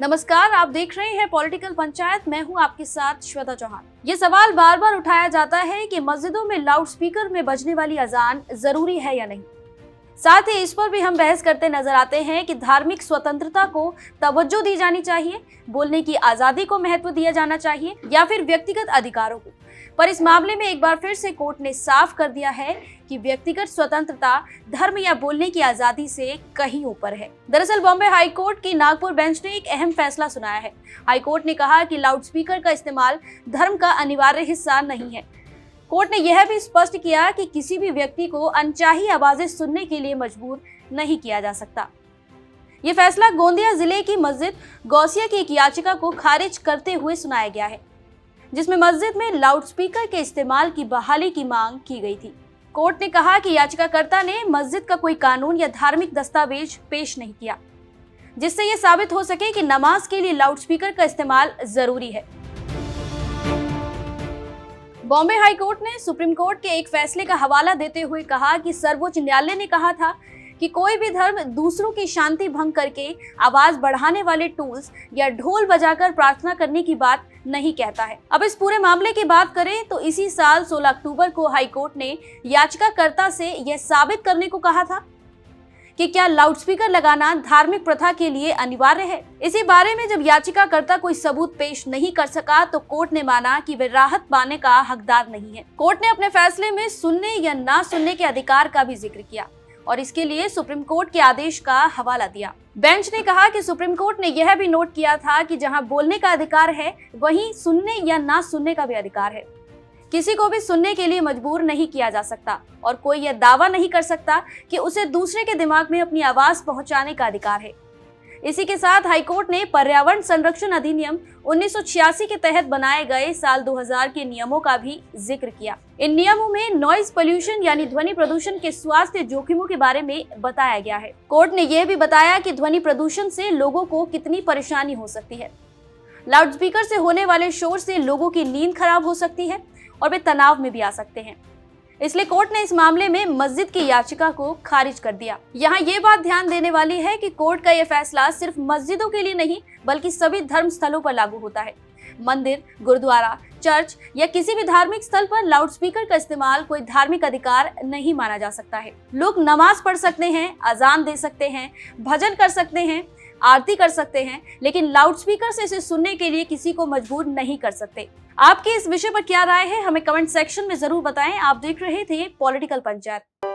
नमस्कार, आप देख रहे हैं पॉलिटिकल पंचायत। मैं हूं आपके साथ श्वेता चौहान। ये सवाल बार बार उठाया जाता है कि मस्जिदों में लाउड स्पीकर में बजने वाली अजान जरूरी है या नहीं। साथ ही इस पर भी हम बहस करते नजर आते हैं कि धार्मिक स्वतंत्रता को तवज्जो दी जानी चाहिए, बोलने की आजादी को महत्व दिया जाना चाहिए या फिर व्यक्तिगत अधिकारों को। पर इस मामले में एक बार फिर से कोर्ट ने साफ कर दिया है कि व्यक्तिगत स्वतंत्रता धर्म या बोलने की आजादी से कहीं ऊपर है। दरअसल बॉम्बे हाई कोर्ट की नागपुर बेंच ने एक अहम फैसला सुनाया है। हाई कोर्ट ने कहा कि लाउड स्पीकर का इस्तेमाल धर्म का अनिवार्य हिस्सा नहीं है। कोर्ट ने यह भी स्पष्ट किया कि किसी भी व्यक्ति को अनचाही आवाजें सुनने के लिए मजबूर नहीं किया जा सकता। ये फैसला गोंदिया जिले की मस्जिद गौसिया की एक याचिका को खारिज करते हुए सुनाया गया है, जिसमें मस्जिद में लाउड स्पीकर के इस्तेमाल की बहाली की मांग की गई थी। कोर्ट ने कहा कि याचिकाकर्ता ने मस्जिद का कोई कानून या धार्मिक दस्तावेज पेश नहीं किया जिससे यह साबित हो सके कि नमाज के लिए लाउड स्पीकर का इस्तेमाल जरूरी है। बॉम्बे हाई कोर्ट ने सुप्रीम कोर्ट के एक फैसले का हवाला देते हुए कहा कि सर्वोच्च न्यायालय ने कहा था कि कोई भी धर्म दूसरों की शांति भंग करके आवाज बढ़ाने वाले टूल्स या ढोल बजाकर प्रार्थना करने की बात नहीं कहता है। अब इस पूरे मामले की बात करें तो इसी साल 16 अक्टूबर को हाई कोर्ट ने याचिकाकर्ता से यह साबित करने को कहा था कि क्या लाउडस्पीकर लगाना धार्मिक प्रथा के लिए अनिवार्य है। इसी बारे में जब याचिकाकर्ता कोई सबूत पेश नहीं कर सका तो कोर्ट ने माना कि वे राहत पाने का हकदार नहीं है। कोर्ट ने अपने फैसले में सुनने या ना सुनने के अधिकार का भी जिक्र किया और इसके लिए सुप्रीम कोर्ट के आदेश का हवाला दिया। बेंच ने कहा कि सुप्रीम कोर्ट ने यह भी नोट किया था कि जहां बोलने का अधिकार है वहीं सुनने या ना सुनने का भी अधिकार है। किसी को भी सुनने के लिए मजबूर नहीं किया जा सकता और कोई यह दावा नहीं कर सकता कि उसे दूसरे के दिमाग में अपनी आवाज पहुंचाने का अधिकार है। इसी के साथ हाईकोर्ट ने पर्यावरण संरक्षण अधिनियम 1986 के तहत बनाए गए साल 2000 के नियमों का भी जिक्र किया। इन नियमों में नॉइज पोल्यूशन यानी ध्वनि प्रदूषण के स्वास्थ्य जोखिमों के बारे में बताया गया है। कोर्ट ने यह भी बताया कि ध्वनि प्रदूषण से लोगों को कितनी परेशानी हो सकती है। लाउडस्पीकर से होने वाले शोर से लोगों की नींद खराब हो सकती है और वे तनाव में भी आ सकते हैं। इसलिए कोर्ट ने इस मामले में मस्जिद की याचिका को खारिज कर दिया। यहाँ ये बात ध्यान देने वाली है कि कोर्ट का यह फैसला सिर्फ मस्जिदों के लिए नहीं बल्कि सभी धर्म स्थलों पर लागू होता है। मंदिर, गुरुद्वारा, चर्च या किसी भी धार्मिक स्थल पर लाउडस्पीकर का इस्तेमाल कोई धार्मिक अधिकार नहीं माना जा सकता है। लोग नमाज पढ़ सकते हैं, अजान दे सकते हैं, भजन कर सकते हैं, आरती कर सकते हैं, लेकिन लाउडस्पीकर से इसे सुनने के लिए किसी को मजबूर नहीं कर सकते। आपकी इस विषय पर क्या राय है, हमें कमेंट सेक्शन में जरूर बताएं। आप देख रहे थे पॉलिटिकल पंचायत।